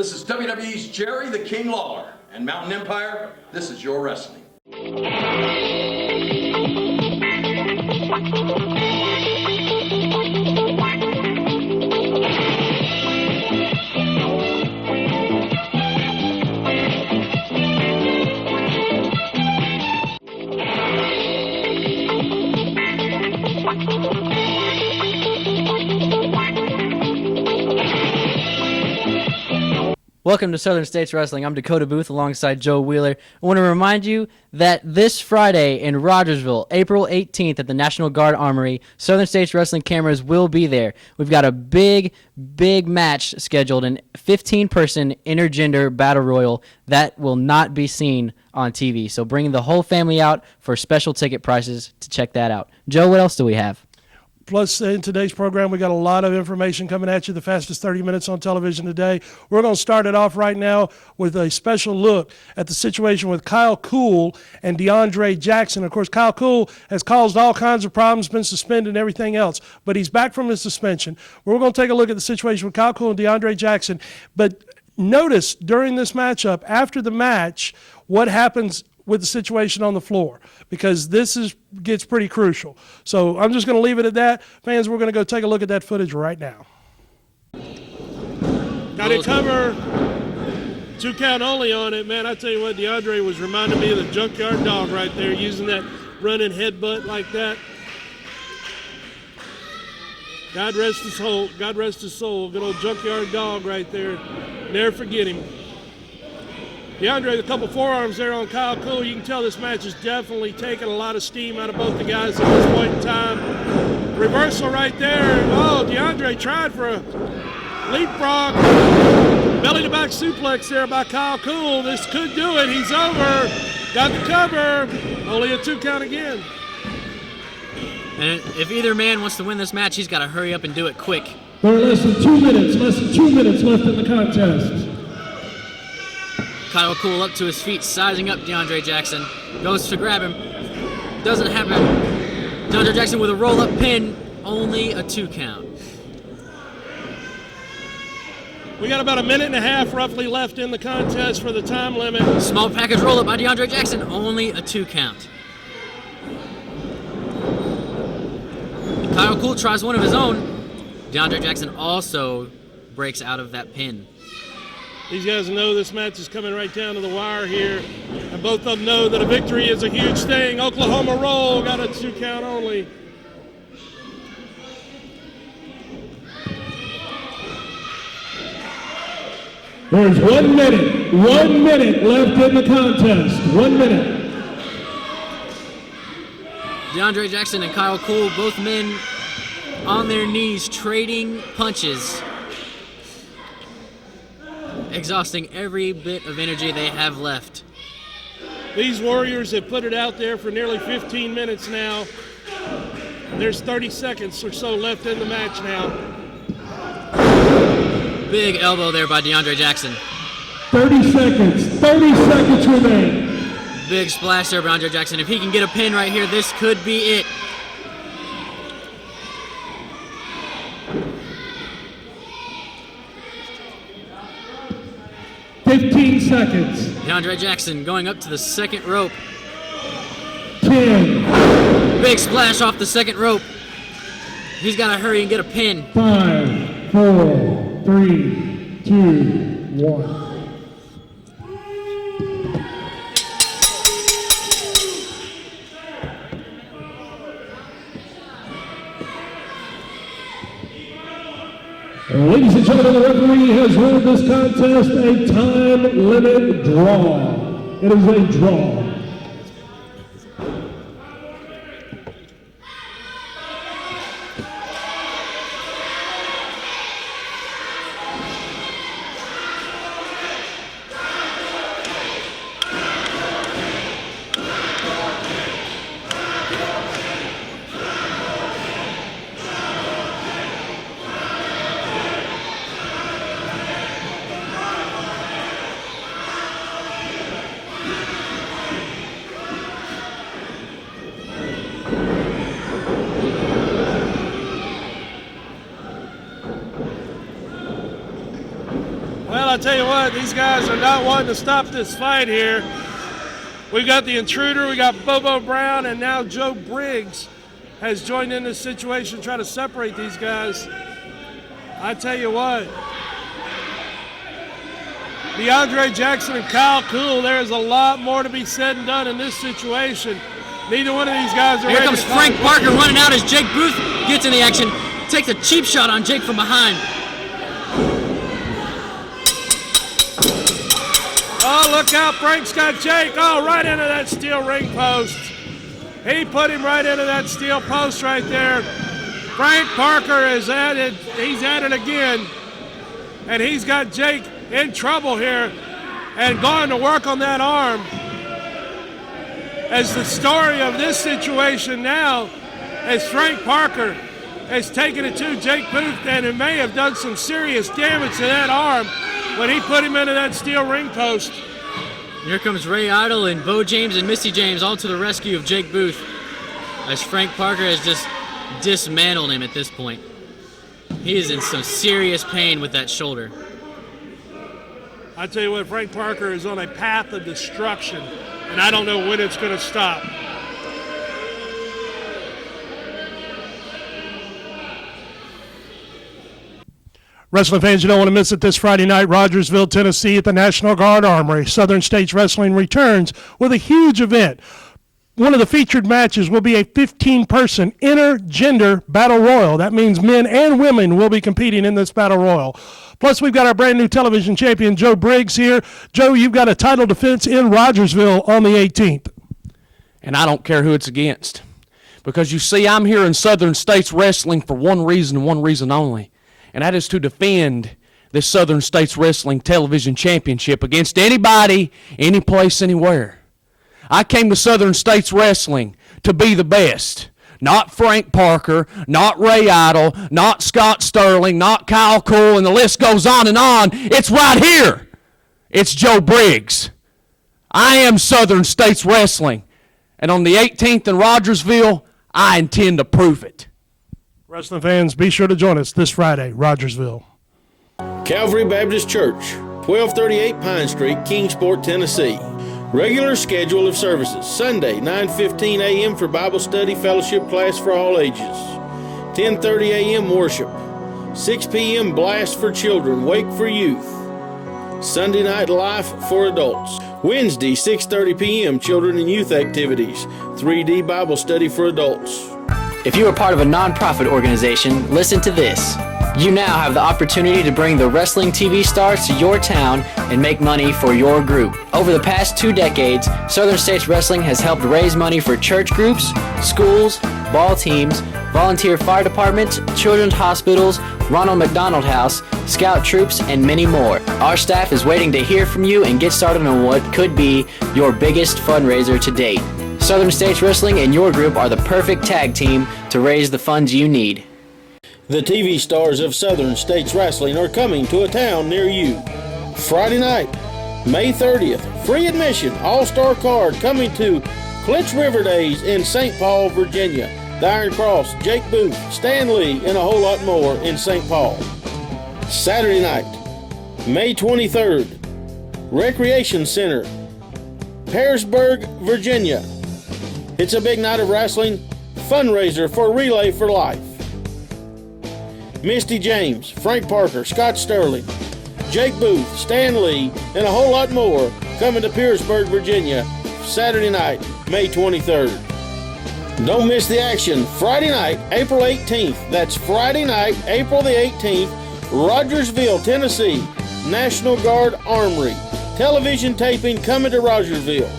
This is WWE's Jerry the King Lawler. And Mountain Empire, this is your wrestling. Welcome to Southern States Wrestling. I'm Dakota Booth alongside Joe Wheeler. I want to remind you that this Friday in Rogersville, April 18th at the National Guard Armory, Southern States Wrestling cameras will be there. We've got a big match scheduled, an 15-person intergender battle royal that will not be seen on TV. So bring the whole family out for special ticket prices to check that out. Joe, what else do we have? Plus, in today's program, we got a lot of information coming at you, the fastest 30 minutes on television today. We're going to start it off right now with a special look at the situation with Kyle Kool and DeAndre Jackson. Of course, Kyle Kool has caused all kinds of problems, been suspended and everything else, but he's back from his suspension. We're going to take a look at the situation with Kyle Kool and DeAndre Jackson. But notice during this matchup, after the match, what happens with the situation on the floor, because this gets pretty crucial. So I'm just going to leave it at that. Fans, we're going to go take a look at that footage right now. Got it cover. 2 count only on it. Man, I tell you what, DeAndre was reminding me of the junkyard dog right there, using that running headbutt like that. God rest his soul. God rest his soul. Good old junkyard dog right there. Never forget him. DeAndre, a couple forearms there on Kyle Kool. You can tell this match is definitely taking a lot of steam out of both the guys at this point in time. Reversal right there. Oh, DeAndre tried for a leapfrog. Belly-to-back suplex there by Kyle Kool. This could do it. He's over. Got the cover. Only a 2 count again. And if either man wants to win this match, he's got to hurry up and do it quick. There are less than 2 minutes left in the contest. Kyle Kool up to his feet, sizing up DeAndre Jackson. Goes to grab him. Doesn't happen. DeAndre Jackson with a roll-up pin. Only a 2 count. We got about a minute and a half roughly left in the contest for the time limit. Small package roll-up by DeAndre Jackson. Only a 2 count. Kyle Kool tries one of his own. DeAndre Jackson also breaks out of that pin. These guys know this match is coming right down to the wire here. And both of them know that a victory is a huge thing. Oklahoma roll, got a 2 count only. There's 1 minute. 1 minute left in the contest. 1 minute. DeAndre Jackson and Kyle Kool, both men on their knees trading punches. Exhausting every bit of energy they have left. These Warriors have put it out there for nearly 15 minutes now. There's 30 seconds or so left in the match now. Big elbow there by DeAndre Jackson. 30 seconds. 30 seconds remain. Big splash there by DeAndre Jackson. If he can get a pin right here, this could be it. Seconds. DeAndre Jackson going up to the second rope. 10. Big splash off the second rope. He's got to hurry and get a pin. 5, 4, 3, 2, 1. Ladies and gentlemen, the referee has ruled this contest a time limit draw. It is a draw. tell you what, these guys are not wanting to stop this fight here. We've got the Intruder, we got Bobo Brown, and now Joe Briggs has joined in this situation, trying to separate these guys. I tell you what, DeAndre Jackson and Kyle Kool, there's a lot more to be said and done in this situation. Neither one of these guys are ready. Here comes Frank Parker running out as Jake Booth gets in the action. Takes a cheap shot on Jake from behind. Oh, look out, Frank's got Jake. Oh, right into that steel ring post. He put him right into that steel post right there. Frank Parker is at it. He's at it again. And he's got Jake in trouble here and going to work on that arm. As the story of this situation now, as Frank Parker has taken it to Jake Booth, and it may have done some serious damage to that arm when he put him into that steel ring post. Here comes Ray Idle and Bo James and Misty James all to the rescue of Jake Booth, as Frank Parker has just dismantled him at this point. He is in some serious pain with that shoulder. I tell you what, Frank Parker is on a path of destruction, and I don't know when it's going to stop. Wrestling fans, you don't want to miss it this Friday night, Rogersville, Tennessee at the National Guard Armory. Southern States Wrestling returns with a huge event. One of the featured matches will be a 15-person intergender battle royal. That means men and women will be competing in this battle royal. Plus, we've got our brand new television champion, Joe Briggs, here. Joe, you've got a title defense in Rogersville on the 18th. And I don't care who it's against. Because you see, I'm here in Southern States Wrestling for one reason and one reason only. And that is to defend this Southern States Wrestling Television Championship against anybody, any place, anywhere. I came to Southern States Wrestling to be the best. Not Frank Parker, not Ray Idle, not Scott Sterling, not Kyle Kool, and the list goes on and on. It's right here. It's Joe Briggs. I am Southern States Wrestling. And on the 18th in Rogersville, I intend to prove it. Wrestling fans, be sure to join us this Friday, Rogersville. Calvary Baptist Church, 1238 Pine Street, Kingsport, Tennessee. Regular schedule of services: Sunday, 9:15 a.m. for Bible study fellowship class for all ages. 10:30 a.m. worship. 6 p.m. blast for children, wake for youth. Sunday night life for adults. Wednesday, 6:30 p.m. children and youth activities. 3D Bible study for adults. If you are part of a non-profit organization, listen to this. You now have the opportunity to bring the wrestling TV stars to your town and make money for your group. Over the past 2 decades, Southern States Wrestling has helped raise money for church groups, schools, ball teams, volunteer fire departments, children's hospitals, Ronald McDonald House, scout troops, and many more. Our staff is waiting to hear from you and get started on what could be your biggest fundraiser to date. Southern States Wrestling and your group are the perfect tag team to raise the funds you need. The TV stars of Southern States Wrestling are coming to a town near you. Friday night, May 30th, free admission, all-star card coming to Clinch River Days in St. Paul, Virginia. The Iron Cross, Jake Booth, Stan Lee, and a whole lot more in St. Paul. Saturday night, May 23rd, Recreation Center, Pearisburg, Virginia. It's a big night of wrestling, fundraiser for Relay for Life. Misty James, Frank Parker, Scott Sterling, Jake Booth, Stan Lee, and a whole lot more coming to Pearisburg, Virginia, Saturday night, May 23rd. Don't miss the action. Friday night, April 18th. That's Friday night, April the 18th, Rogersville, Tennessee, National Guard Armory. Television taping coming to Rogersville.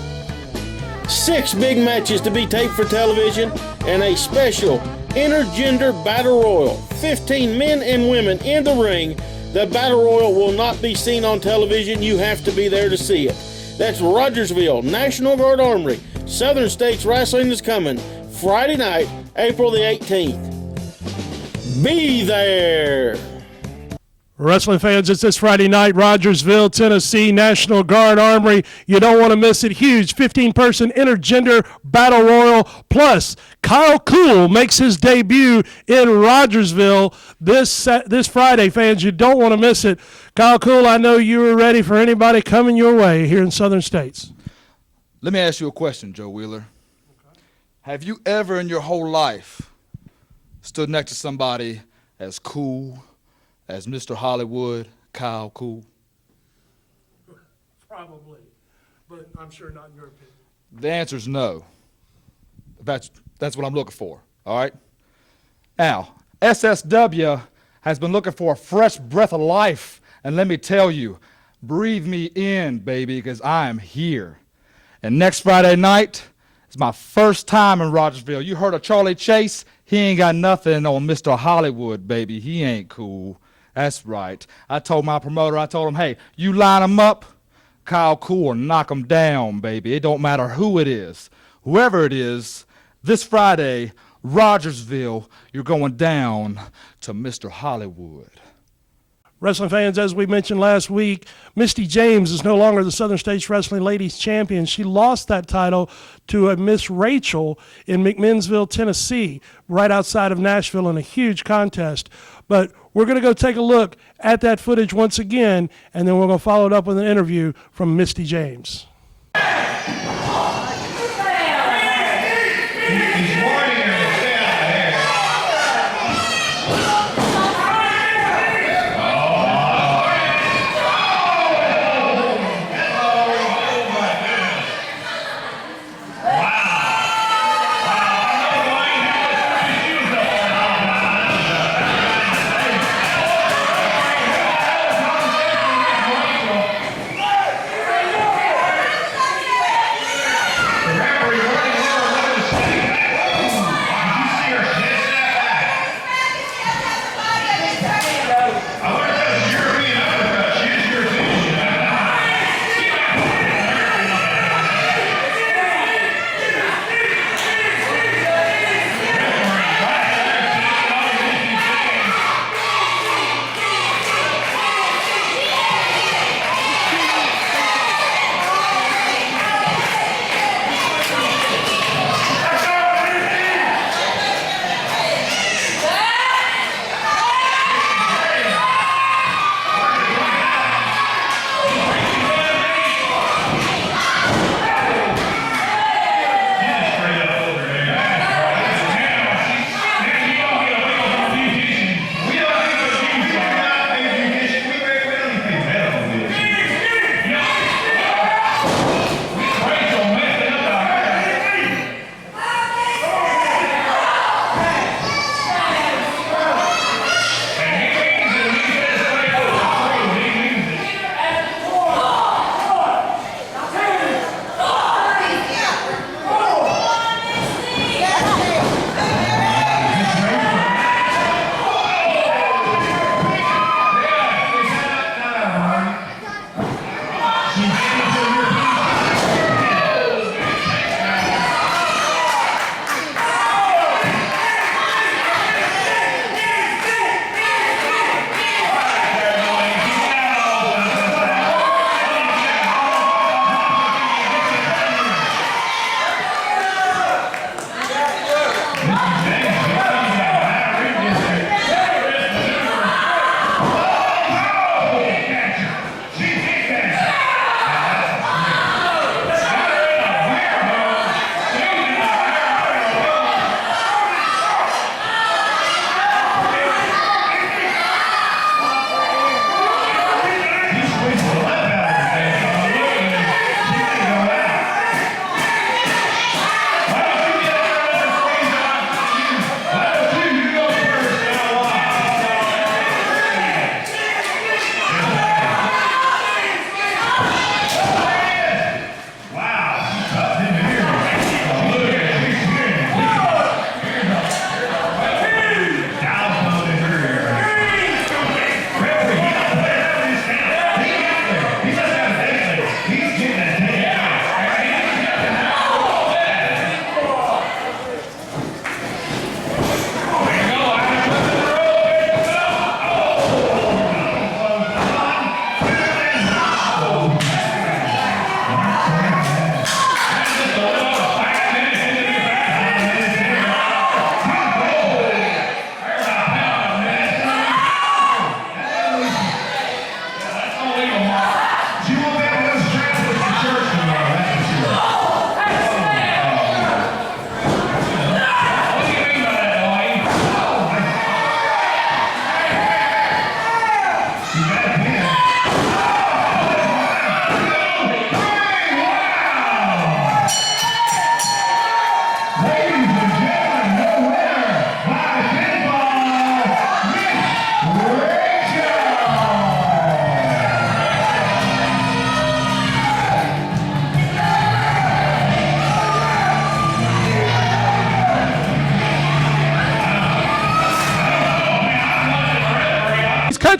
6 big matches to be taped for television and a special intergender battle royal. 15 men and women in the ring. The battle royal will not be seen on television. You have to be there to see it. That's Rogersville, National Guard Armory. Southern States Wrestling is coming Friday night, April the 18th. Be there. Wrestling fans, it's this Friday night, Rogersville, Tennessee, National Guard Armory. You don't want to miss it. Huge 15-person intergender battle royal. Plus, Kyle Kool makes his debut in Rogersville this Friday, fans. You don't want to miss it. Kyle Kool, I know you were ready for anybody coming your way here in Southern States. Let me ask you a question, Joe Wheeler. Have you ever in your whole life stood next to somebody as cool as Mr. Hollywood, Kyle Kool? Probably, but I'm sure not in your opinion. The answer is no. That's what I'm looking for, all right? Now, SSW has been looking for a fresh breath of life, and let me tell you, breathe me in, baby, because I am here. And next Friday night is my first time in Rogersville. You heard of Charlie Chase? He ain't got nothing on Mr. Hollywood, baby. He ain't cool. That's right. I told my promoter, I told him, hey, you line him up, Kyle Kool will knock him down, baby. It don't matter who it is. Whoever it is, this Friday, Rogersville, you're going down to Mr. Hollywood. Wrestling fans, as we mentioned last week, Misty James is no longer the Southern States Wrestling Ladies Champion. She lost that title to a Miss Rachael in McMinnville, Tennessee, right outside of Nashville in a huge contest. But we're going to go take a look at that footage once again, and then we're going to follow it up with an interview from Misty James.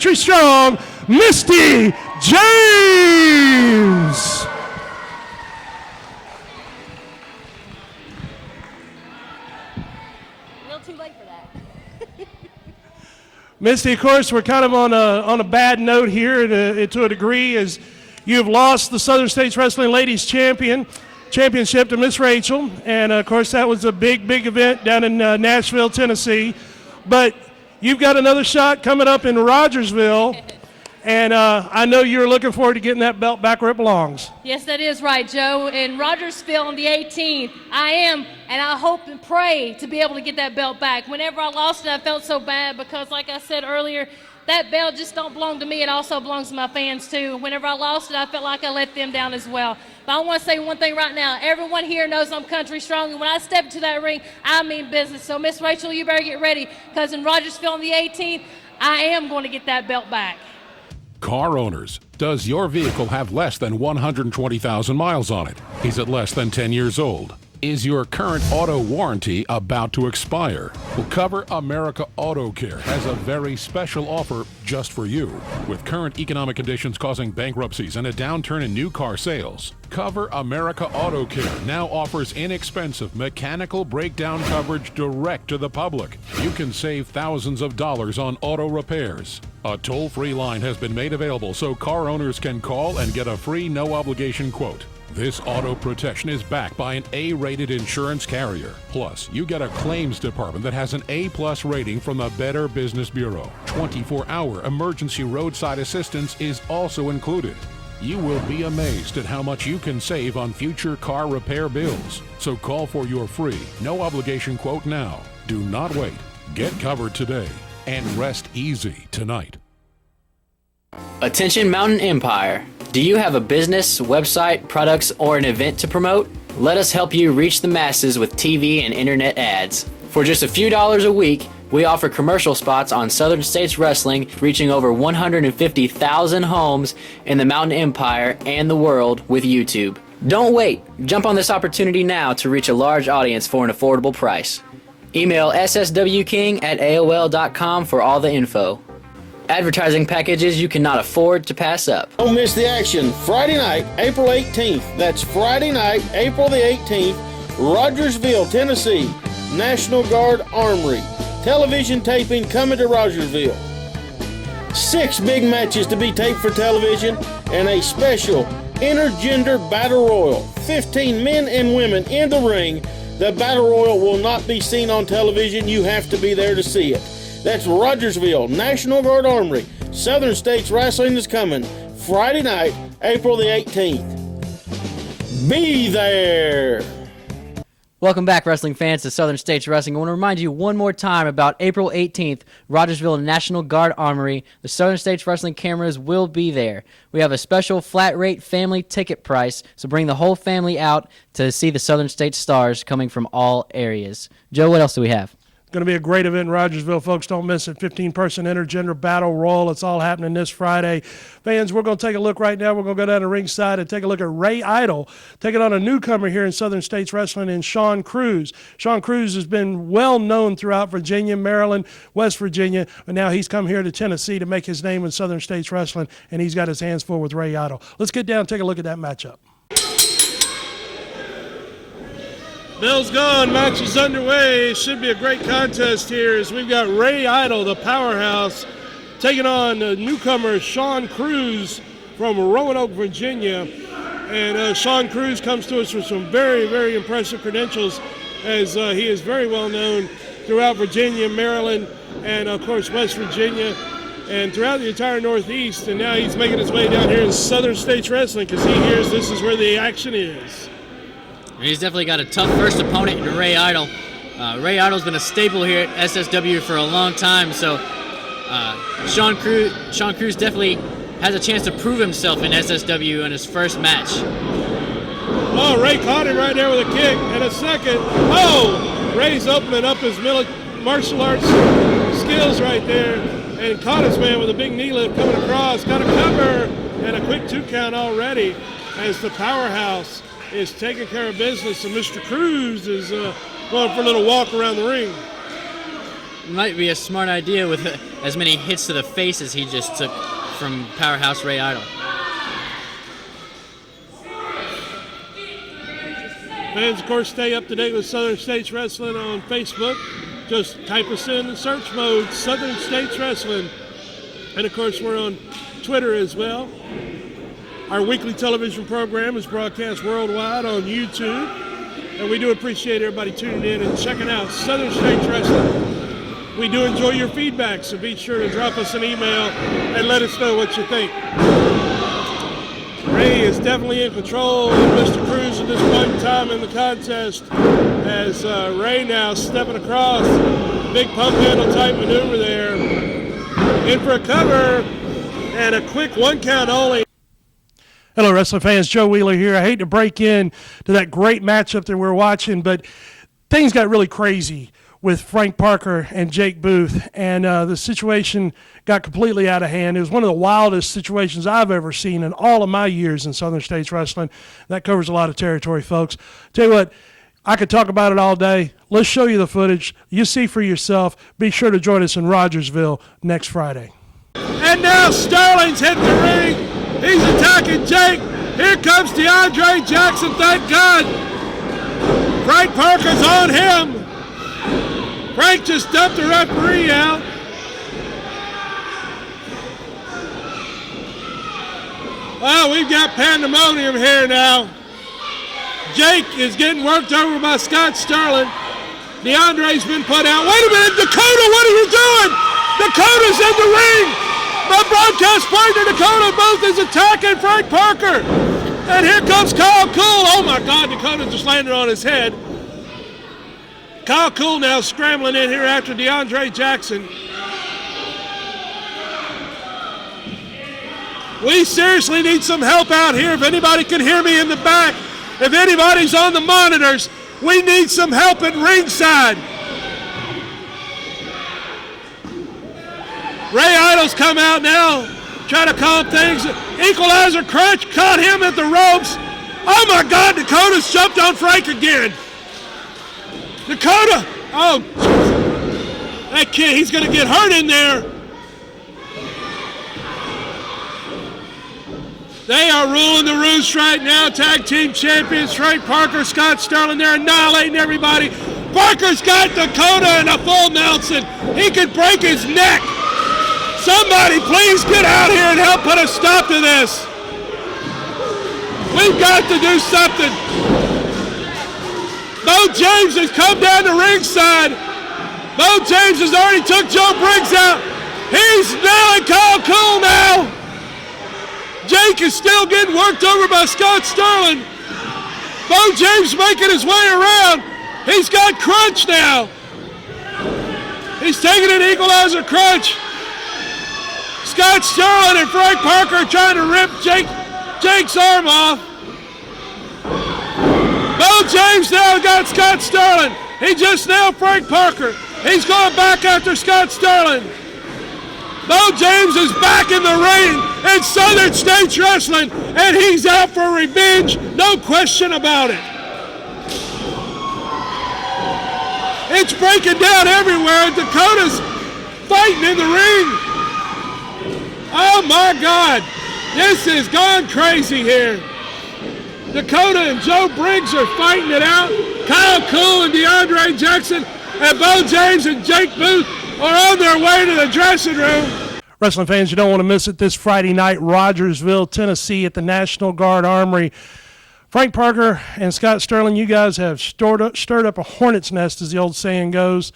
Country Strong, Misty James. Too late for that. Misty, of course, we're kind of on a bad note here to a degree, as you've lost the Southern States Wrestling Ladies Championship to Miss Rachael, and of course that was a big event down in Nashville, Tennessee. But you've got another shot coming up in Rogersville, and I know you're looking forward to getting that belt back where it belongs. Yes, that is right, Joe. In Rogersville on the 18th, I am, and I hope and pray to be able to get that belt back. Whenever I lost it, I felt so bad because, like I said earlier, that belt just don't belong to me. It also belongs to my fans, too. Whenever I lost it, I felt like I let them down as well. But I want to say one thing right now. Everyone here knows I'm country strong, and when I step into that ring, I mean business. So, Miss Rachael, you better get ready, because in Rogersville on the 18th, I am going to get that belt back. Car owners, does your vehicle have less than 120,000 miles on it? Is it less than 10 years old? Is your current auto warranty about to expire? Well, Cover America Auto Care has a very special offer just for you. With current economic conditions causing bankruptcies and a downturn in new car sales, Cover America Auto Care now offers inexpensive mechanical breakdown coverage direct to the public. You can save thousands of dollars on auto repairs. A toll-free line has been made available so car owners can call and get a free no-obligation quote. This auto protection is backed by an A-rated insurance carrier. Plus, you get a claims department that has an A-plus rating from the Better Business Bureau. 24-hour emergency roadside assistance is also included. You will be amazed at how much you can save on future car repair bills. So call for your free, no-obligation quote now. Do not wait. Get covered today and rest easy tonight. Attention Mountain Empire. Do you have a business, website, products, or an event to promote? Let us help you reach the masses with TV and internet ads. For just a few dollars a week, we offer commercial spots on Southern States Wrestling, reaching over 150,000 homes in the Mountain Empire and the world with YouTube. Don't wait. Jump on this opportunity now to reach a large audience for an affordable price. Email sswking@aol.com for all the info. Advertising packages you cannot afford to pass up. Don't miss the action. Friday night, April 18th. That's Friday night, April the 18th, Rogersville, Tennessee. National Guard Armory. Television taping coming to Rogersville. 6 big matches to be taped for television and a special intergender battle royal. 15 men and women in the ring. The battle royal will not be seen on television. You have to be there to see it. That's Rogersville, National Guard Armory. Southern States Wrestling is coming Friday night, April the 18th. Be there! Welcome back, wrestling fans, to Southern States Wrestling. I want to remind you one more time about April 18th, Rogersville National Guard Armory. The Southern States Wrestling cameras will be there. We have a special flat rate family ticket price, so bring the whole family out to see the Southern States stars coming from all areas. Joe, what else do we have? Going to be a great event in Rogersville, folks. Don't miss it. 15-person intergender battle royal. It's all happening this Friday. Fans, we're going to take a look right now. We're going to go down to ringside and take a look at Ray Idol, taking on a newcomer here in Southern States Wrestling in Sean Cruz. Sean Cruz has been well known throughout Virginia, Maryland, West Virginia, but now he's come here to Tennessee to make his name in Southern States Wrestling, and he's got his hands full with Ray Idol. Let's get down and take a look at that matchup. Bell's gone. Match is underway. It should be a great contest here as we've got Ray Idol, the powerhouse, taking on newcomer Sean Cruz from Roanoke, Virginia. And Sean Cruz comes to us with some very, very impressive credentials, as he is very well known throughout Virginia, Maryland, and of course West Virginia, and throughout the entire Northeast. And now he's making his way down here in Southern States Wrestling because he hears this is where the action is. He's definitely got a tough first opponent in Ray Idol. Ray Idol's been a staple here at SSW for a long time, so Sean Cruz definitely has a chance to prove himself in SSW in his first match. Oh, Ray caught him right there with a kick and a second. Oh, Ray's opening up his martial arts skills right there and caught his man with a big knee lift coming across. Got a cover and a quick 2 count already as the powerhouse is taking care of business, and Mr. Cruz is going for a little walk around the ring. Might be a smart idea with as many hits to the face as he just took from Powerhouse Ray Idol. Fans, of course, stay up to date with Southern States Wrestling on Facebook. Just type us in the search mode, Southern States Wrestling. And, of course, we're on Twitter as well. Our weekly television program is broadcast worldwide on YouTube. And we do appreciate everybody tuning in and checking out Southern States Wrestling. We do enjoy your feedback, so be sure to drop us an email and let us know what you think. Ray is definitely in control of Mr. Cruz at this point in time in the contest, as Ray now stepping across, big pump handle type maneuver there, in for a cover, and a quick 1 count only. Hello, wrestling fans. Joe Wheeler here. I hate to break in to that great matchup that we're watching, but things got really crazy with Frank Parker and Jake Booth, and the situation got completely out of hand. It was one of the wildest situations I've ever seen in all of my years in Southern States Wrestling. That covers a lot of territory, folks. Tell you what, I could talk about it all day. Let's show you the footage. You see for yourself. Be sure to join us in Rogersville next Friday. And now Sterling's hit the ring. He's attacking Jake. Here comes DeAndre Jackson, thank God. Frank Parker's on him. Frank just dumped the referee out. Well, we've got pandemonium here now. Jake is getting worked over by Scott Sterling. DeAndre's been put out. Wait a minute, Dakota, what are you doing? Dakota's in the ring. My broadcast partner, Dakota Booth, is attacking Frank Parker. And here comes Kyle Kool. Oh my God, Dakota just landed on his head. Kyle Kool now scrambling in here after DeAndre Jackson. We seriously need some help out here. If anybody can hear me in the back, if anybody's on the monitors, we need some help at ringside. Ray Idol's come out now, try to calm things. Equalizer crunch, caught him at the ropes. Oh my God, Dakota's jumped on Frank again. Dakota! Oh, that kid, he's going to get hurt in there. They are ruling the roost right now. Tag team champions Frank Parker, Scott Sterling, they're annihilating everybody. Parker's got Dakota in a full Nelson. He could break his neck. Somebody please get out here and help put a stop to this. We've got to do something. Bo James has come down to ringside. Bo James has already took Joe Briggs out. He's nailing Kyle Kool now. Jake is still getting worked over by Scott Sterling. Bo James making his way around. He's got crunch now. He's taking an equalizer crunch. Scott Sterling and Frank Parker are trying to rip Jake's arm off. Bo James now got Scott Sterling. He just nailed Frank Parker. He's going back after Scott Sterling. Bo James is back in the ring in Southern States Wrestling, and he's out for revenge, no question about it. It's breaking down everywhere. Dakota's fighting in the ring. Oh my God, this has gone crazy here. Dakota and Joe Briggs are fighting it out. Kyle Kool and DeAndre Jackson and Bo James and Jake Booth are on their way to the dressing room. Wrestling fans, you don't want to miss it this Friday night, Rogersville, Tennessee at the National Guard Armory. Frank Parker and Scott Sterling, you guys have stirred up a hornet's nest, as the old saying goes.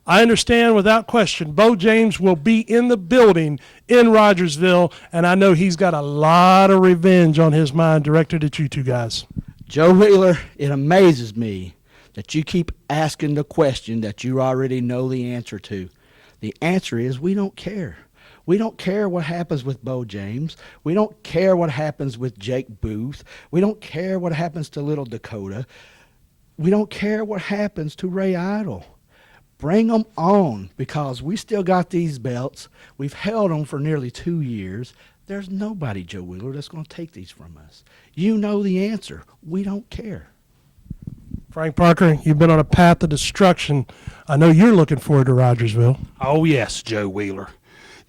I understand without question Bo James will be in the building in Rogersville, and I know he's got a lot of revenge on his mind directed at you two guys. Joe Wheeler, it amazes me that you keep asking the question that you already know the answer to. The answer is we don't care. We don't care what happens with Bo James. We don't care what happens with Jake Booth. We don't care what happens to little Dakota. We don't care what happens to Ray Idol. Bring them on, because we still got these belts. We've held them for nearly 2 years. There's nobody, Joe Wheeler, that's going to take these from us. You know the answer. We don't care. Frank Parker, you've been on a path of destruction. I know you're looking forward to Rogersville. Oh, yes, Joe Wheeler.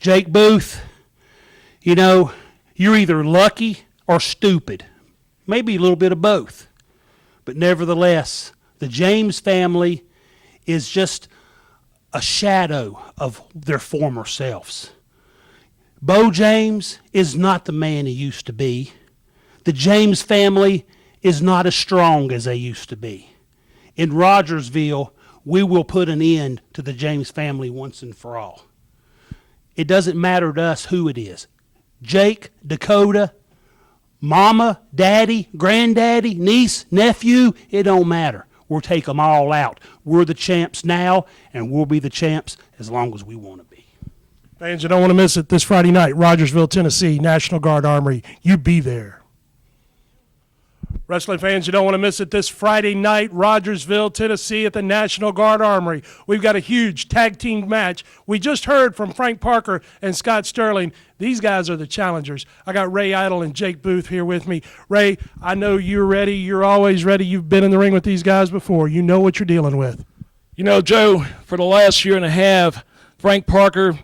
Jake Booth, you know, you're either lucky or stupid. Maybe a little bit of both. But nevertheless, the James family is just a shadow of their former selves. Bo James is not the man he used to be. The James family is not as strong as they used to be. In Rogersville, we will put an end to the James family once and for all. It doesn't matter to us who it is. Jake, Dakota, mama, daddy, granddaddy, niece, nephew, it don't matter. We'll take them all out. We're the champs now, and we'll be the champs as long as we want to be. Fans, you don't want to miss it this Friday night, Rogersville, Tennessee, National Guard Armory. You be there. Wrestling fans, you don't want to miss it this Friday night, Rogersville, Tennessee at the National Guard Armory. We've got a huge tag team match. We just heard from Frank Parker and Scott Sterling. These guys are the challengers. I got Ray Idle and Jake Booth here with me. Ray, I know you're ready. You're always ready. You've been in the ring with these guys before. You know what you're dealing with. You know, Joe, for the last year and a half, Frank Parker,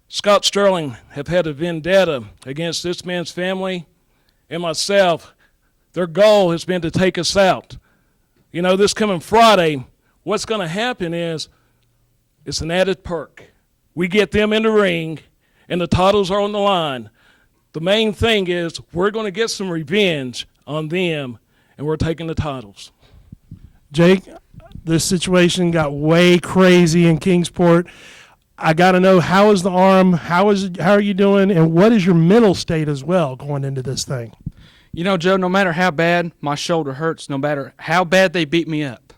Scott Sterling have had a vendetta against this man's family and myself. Their goal has been to take us out. You know, this coming Friday, what's going to happen is it's an added perk. We get them in the ring, and the titles are on the line. The main thing is we're going to get some revenge on them, and we're taking the titles. Jake, this situation got way crazy in Kingsport. I got to know, how is the arm? How are you doing? And what is your mental state as well going into this thing? You know, Joe, no matter how bad my shoulder hurts, no matter how bad they beat me up,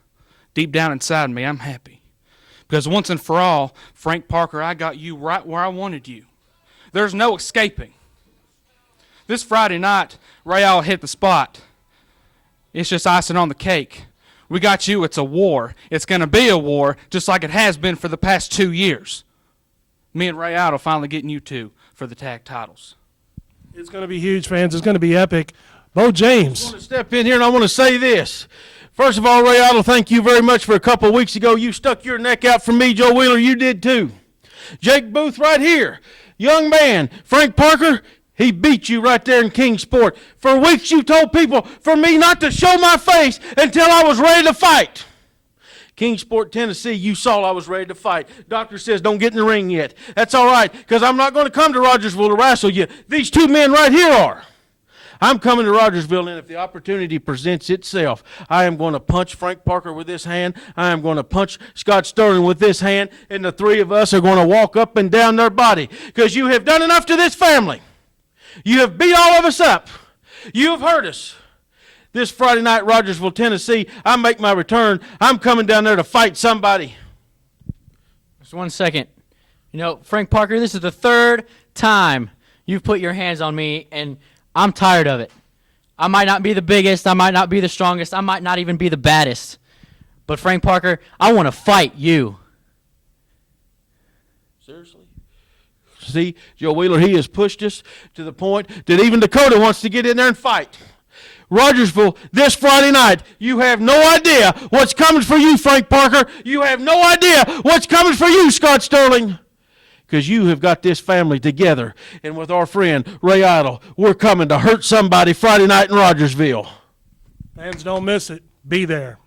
deep down inside me, I'm happy. Because once and for all, Frank Parker, I got you right where I wanted you. There's no escaping. This Friday night, Rachael hit the spot. It's just icing on the cake. We got you. It's a war. It's going to be a war, just like it has been for the past 2 years. Me and Rachael finally getting you two for the tag titles. It's going to be huge, fans. It's going to be epic. Bo James. I want to step in here and I want to say this. First of all, Ray Idle, thank you very much for a couple of weeks ago. You stuck your neck out for me, Joe Wheeler. You did too. Jake Booth right here. Young man. Frank Parker, he beat you right there in Kingsport. For weeks you told people for me not to show my face until I was ready to fight. Kingsport, Tennessee, you saw I was ready to fight. Doctor says don't get in the ring yet. That's all right, because I'm not going to come to Rogersville to wrestle you. These two men right here are. I'm coming to Rogersville, and if the opportunity presents itself, I am going to punch Frank Parker with this hand. I am going to punch Scott Sterling with this hand, and the three of us are going to walk up and down their body, because you have done enough to this family. You have beat all of us up. You have hurt us. This Friday night, Rogersville, Tennessee, I make my return. I'm coming down there to fight somebody. Just 1 second. You know, Frank Parker, this is the third time you've put your hands on me, and I'm tired of it. I might not be the biggest. I might not be the strongest. I might not even be the baddest. But Frank Parker, I want to fight you. Seriously? See, Joe Wheeler, he has pushed us to the point that even Dakota wants to get in there and fight. Rogersville, this Friday night, you have no idea what's coming for you, Frank Parker. You have no idea what's coming for you, Scott Sterling. Because you have got this family together. And with our friend, Ray Idle, we're coming to hurt somebody Friday night in Rogersville. Fans, don't miss it. Be there.